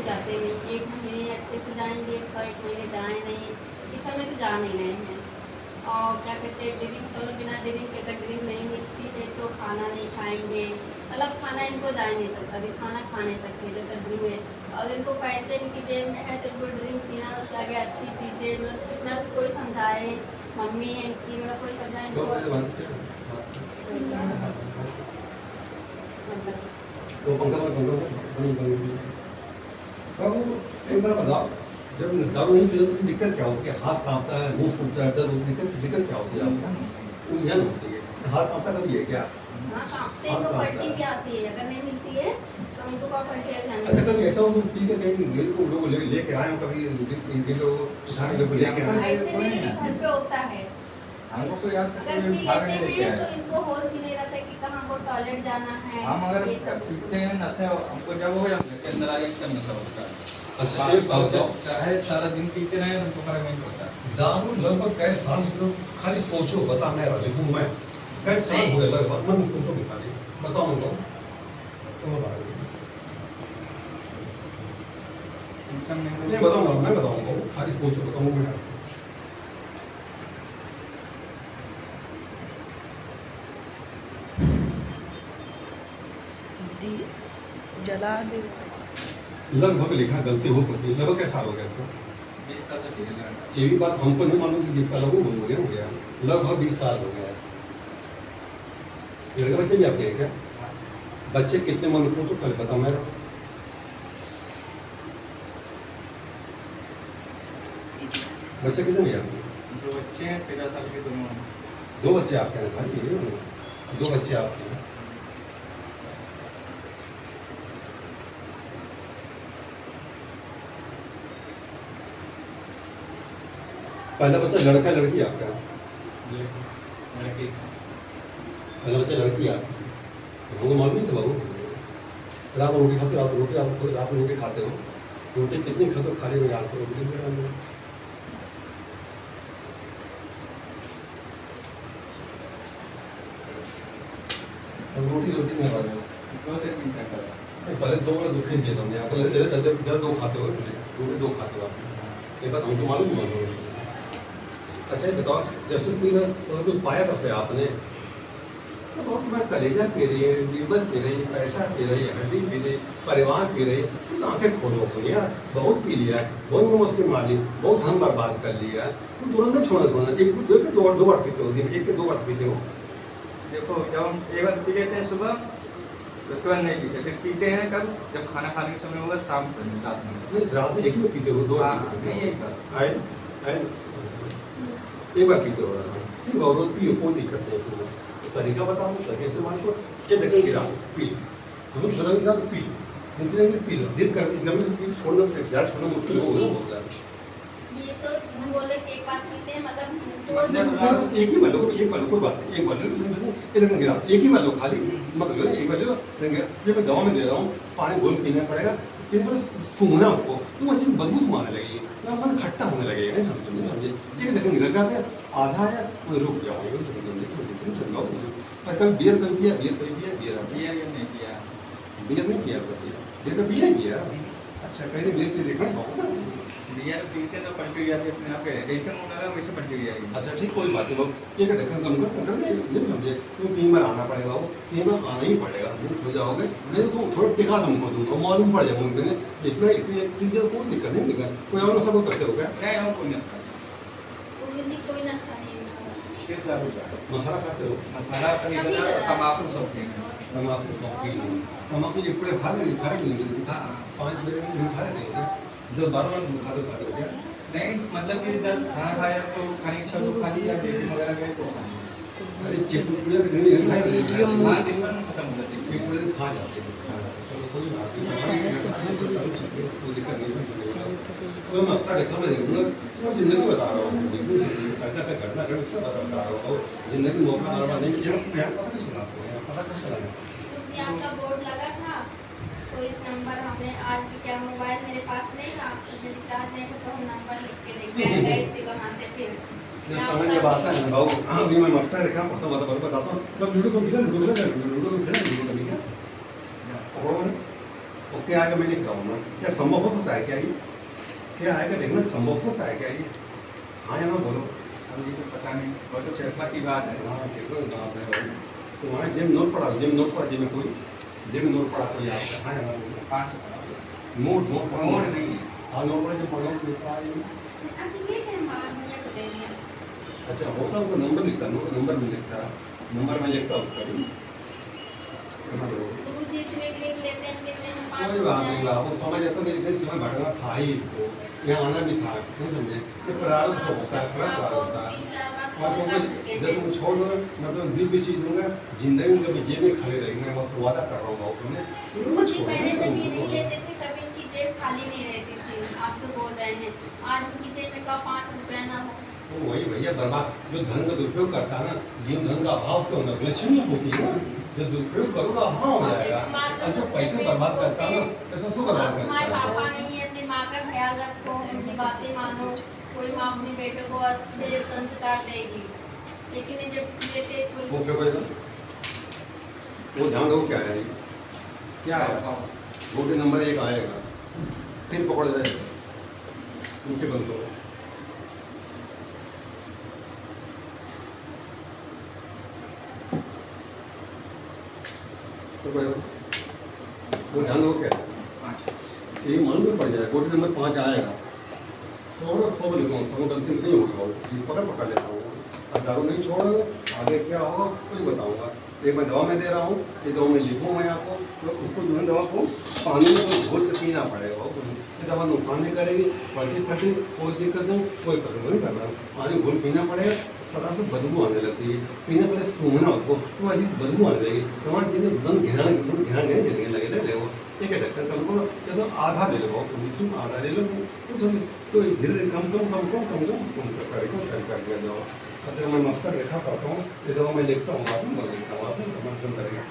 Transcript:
जाते नहीं, 1 महीने अच्छे से जाएंगे तो 1 महीने जाए नहीं, इस समय तो जा नहीं रहे हैं। और क्या कहते हैं, ड्रिंक तो बिना ड्रिंक के, अगर ड्रिंक नहीं मिलती है तो खाना नहीं खाएंगे, मतलब खाना इनको जा ही नहीं सकता, अभी खाना खा नहीं सकते जब तक ड्रिंक है। अगर इनको पैसे इनकी जेब में है तो इनको ड्रिंक पीना, उसके आगे अच्छी चीज़ें, मतलब कितना भी कोई समझाए, मम्मी है इनकी, मतलब कोई समझाए इनको वो पंखा बाबू एक बार बताओ, जब दारू नहीं पीते तो दिक्कत क्या होती है? हाथ कांपता है, मुंह सूखता है, दर्द होती है, दिक्कत क्या होती है आपको? उलझन होती है, हाथ कांपता कभी है क्या? हाँ, कांपते हैं, तो पलटी भी आती है, अगर नहीं मिलती है तो उनको का पलटी आती अच्छा, कभी ऐसा हो तुम पी के कहीं गिर को लोग लेके आए हो, कभी गिर को उठा के लोग लेके आए? ऐसे नहीं, लेकिन घर पे होता है। हमको कोई आज तक अगर पी भाग नहीं लेते लेके हैं तो आया। इनको होश भी नहीं रहता कि कहाँ को टॉयलेट जाना है। हम अगर ये सब पीते हैं नशे, हमको जब हो जाता है के अंदर आगे एकदम नशा होता है। अच्छा, एक बार चाहे सारा दिन पीते रहे तो फर्क नहीं पड़ता। दारू लगभग कै साल से लोग, खाली सोचो, बता मैं रहा लिखूं मैं कै साल हो गए लगभग, मन सोचो भी खाली बताओ उनको तुम बता नहीं बताऊंगा, मैं बताऊंगा, खाली सोचो बताऊंगा मैं। जला दे। लगभग लिखा, गलती हो सकती है। लगभग कैसा हो गया आपको? 20 साल से पी रहे हैं। ये भी बात हमको नहीं मालूम कि 20 साल हो गया, लगभग 20 साल हो गया। लड़के बच्चे भी आपके हैं क्या? बच्चे कितने मन सोचो पहले बताओ मैं। बच्चे कितने हैं आपके? 2 बच्चे हैं, 13 साल के दोनों। 2 बच्चे आपके हैं भाई, 2 बच्चे आपके हैं। पहला बच्चा लड़का लड़की आपका? लड़की। पहला बच्चा लड़की आपकी? हमको मालूम नहीं था बाबू। रात में रोटी खाते हो? रात में रोटी खाते हो? रोटी कितनी खाते हो? खाली में याद करो रोटी। रोटी नहीं खा रहे हो? 2 से 3 तक। पहले 2 बड़ा दुख ही दिया तुमने, पहले 2 खाते हो रोटी, 2 खाते हो आप। ये बात हमको मालूम नहीं। अच्छा ये बताओ, जब से पी तो कुछ पाया था से आपने? तो तुम्हारा कलेजा पी रही है, लीवर पी रही है, पैसा पी रही है, हड्डी पी रही, परिवार पी रही, तो आंखें खोलो अपनी यार। बहुत पी लिया है, बहुत मुश्किल मारी, बहुत धन बर्बाद कर लिया है, तो तुरंत नहीं छोड़ना। एक 2 बार पीते हो दिन, 1 के 2 बार पीते हो? देखो, जब हम एक बार पी लेते हैं सुबह, उसके बाद नहीं पीते, फिर पीते हैं कब? जब खाना खाने के समय होगा, शाम से रात में। नहीं, रात में 1 ही पीते हो? 2 बार नहीं, एक बार। एक बार पीते हो? ठीक है, रोज पियो, कोई दिक्कत नहीं है। तो तरीका बताओ, तरीके से मान को ये ढक्कन गिरा पी, तो गिरा तो पी, इतने भी पी लो। दिन कर पी, छोड़ना यार, छोड़ना मुश्किल हो गया। ये तो हम बोले कि एक बार पीते हैं, मतलब एक ही मान लो, कोई बात नहीं, एक मान लो, ये ढक्कन गिरा, एक ही मान लो खाली, मतलब एक मान लो। ये मैं दवा में दे रहा हूँ, पानी घोल पीना पड़ेगा, सूंघना उसको तो वो चीज़ बदबू तुम आने लगेगी, मन खट्टा होने लगेगा। नहीं समझे? एक ढक्कन गिरा जाते आधा है वो रुक जाओगे, समझाओ। कभी बियर कभी पिया, बियर नहीं पिया। बियर नहीं पिया, बियर का पिया नहीं पिया। अच्छा, कहीं बियर देखा ना? बियर पीते तो पलटी जाती अपने आप, जैसे मुँह लगा वैसे पलटी जाएगी। अच्छा ठीक, कोई बात नहीं। एक ढक्कन कम कर नहीं समझे, तो 3 बार आना पड़ेगा, वो 3 बार आना ही पड़ेगा, हो जाओगे। नहीं तो थोड़ा टिका तुमको दूंगा, मालूम पड़ जाए मुझे इतना, इतनी चीज़ें कोई दिक्कत नहीं दिक्कत। कोई और नशा करते हो क्या? नहीं, हम कोई नशा जी कोई नशा नहीं। मसाला खाते हो? मसाला तम्बाकू शौकीन है। तम्बाकू शौकीन है? तम्बाकू एक पूरे खा लेंगे, खा लेंगे? हाँ, 5 प्लेट खा लेंगे क्या? 12 खाते सारे हो क्या? नहीं, मतलब कि 10 खाना खाया तो खाने की इच्छा तो खा लिया, डेली वगैरह गए तो खा लिया। अरे पूरे दिन वीडियो में हाँ, दिन भर में खत्म हो जाती है। एक पूरे दिन खा जाते हैं। कोई बात कोई दिक्कत नहीं। तो मस्ता देखा मैं देखूंगा, मैं जिंदगी बता रहा हूँ, पैसा पे करना कर सब बता रहा हूँ। जिंदगी मौका बर्बाद नहीं किया, मैं पता नहीं चला आपको, पता कब चला? जी आपका बोर्ड लगा था, तो इस नंबर हमने आज भी, क्या मोबाइल मेरे पास नहीं था, तो रिचार्ज नहीं था, तो हम नंबर लिख के लेके गए इसी वहाँ से। फिर समय जब आता है ना बाबू, अभी मैं मस्ता रखा पढ़ता बताता हूँ। जब लूडो को खेला, लूडो को खेला, लूडो को खेला, लूडो को क्या पकड़ो मैंने, क्या आएगा मैं लिख रहा हूँ ना, क्या संभव हो सकता है क्या ये? क्या आएगा देखना, संभव हो सकता है क्या ये? हाँ यहाँ बोलो। अब ये तो पता नहीं, वो तो किस्मत की बात है। हाँ किस्मत बात है भाई। तो वहाँ जिम नोट पड़ा, जिम नोट पड़ा, जिम में कोई जिम नोट पड़ा कोई आपका? हाँ यहाँ बोलो। 5 नोट नोट पड़ा, मोड़ नहीं है। हाँ नोट पड़ा, जो पड़ा नोट पड़ा है। अभी ये थे हमारा भैया को दे दिया। अच्छा होता है, नंबर लिखता, नंबर में लिखता, नंबर में लिखता उसका भी। गुरुजी इतने लिख लेते हैं कितने में 5 कोई बात नहीं, वो समझ आता है, इतने समय भटकना था ही तो यहाँ आना भी था, नहीं समझे? ये प्रारब्ध सब होता है, बड़ा प्रारब्ध होता है। और क्योंकि जब तुम छोड़ दो मैं तो दिव्य चीज दूंगा, जिंदगी में कभी जेब में खाली रहेगी, मैं बस वादा कर रहा हूँ भाव तुम्हें। गुरुजी पहले जब ये नहीं लेते थे कभी इनकी जेब खाली नहीं रहती थी, आप जो बोल रहे हैं आज उनकी जेब में का 5 रुपया ना हो। तो वही भैया बर्बाद, जो धन का दुरुपयोग करता है ना, जिन धन का अभाव उसके अंदर लक्ष्मी होती है ना, जो दुरुपयोग करोगे अभाव हो जाएगा। और जो पैसे बर्बाद करता है ना, पैसा सो बर्बाद करता तुम्हारे है। पापा नहीं है, अपनी माँ का ख्याल रखो, उनकी बातें मानो। कोई माँ अपने बेटे को अच्छे संस्कार देगी, लेकिन ये जब लेते कोई वो क्या बोलेगा? वो ध्यान दो क्या है ये? क्या है? गोटी नंबर 1 आएगा, फिर पकड़ जाएगा, उनके बंद करो। तो वो ध्यान दो क्या है? 5 ये मालूम में पड़ जाएगा, गोटी नंबर 5 आएगा। 100 लिखूँ, 100 गलती नहीं होगी बाबू, पकड़ लेता हूँ। अब दारू नहीं छोड़ोगे आगे क्या होगा कुछ बताऊंगा। एक मैं दवा में दे रहा हूँ, ये दवा में लिखूँ मैं आपको, तो उसको जो है दवा को पानी में तो घोल के पीना पड़ेगा। ये दवा नुकसान नहीं करेगी, पलटी फटी कोई दिक्कत नहीं, कोई पसंद नहीं करना। पानी घोल पीना पड़ेगा, सदा से बदबू आने लगती है, पीने पहले सूंघना उसको, तो अजीब बदबू आने लगेगी। तुम्हारे जिन्हें मन घिना गिरने लगे ले वो ठीक है डॉक्टर कल को जैसे आधा ले लो, सुन आधा ले लो, तो धीरे धीरे कम कर दिया जाओ। अच्छा मैं मस्तर रेखा करता हूँ, ये दवा मैं लिखता हूँ, आप मैं लिखता हूँ, आप समझ करेगा।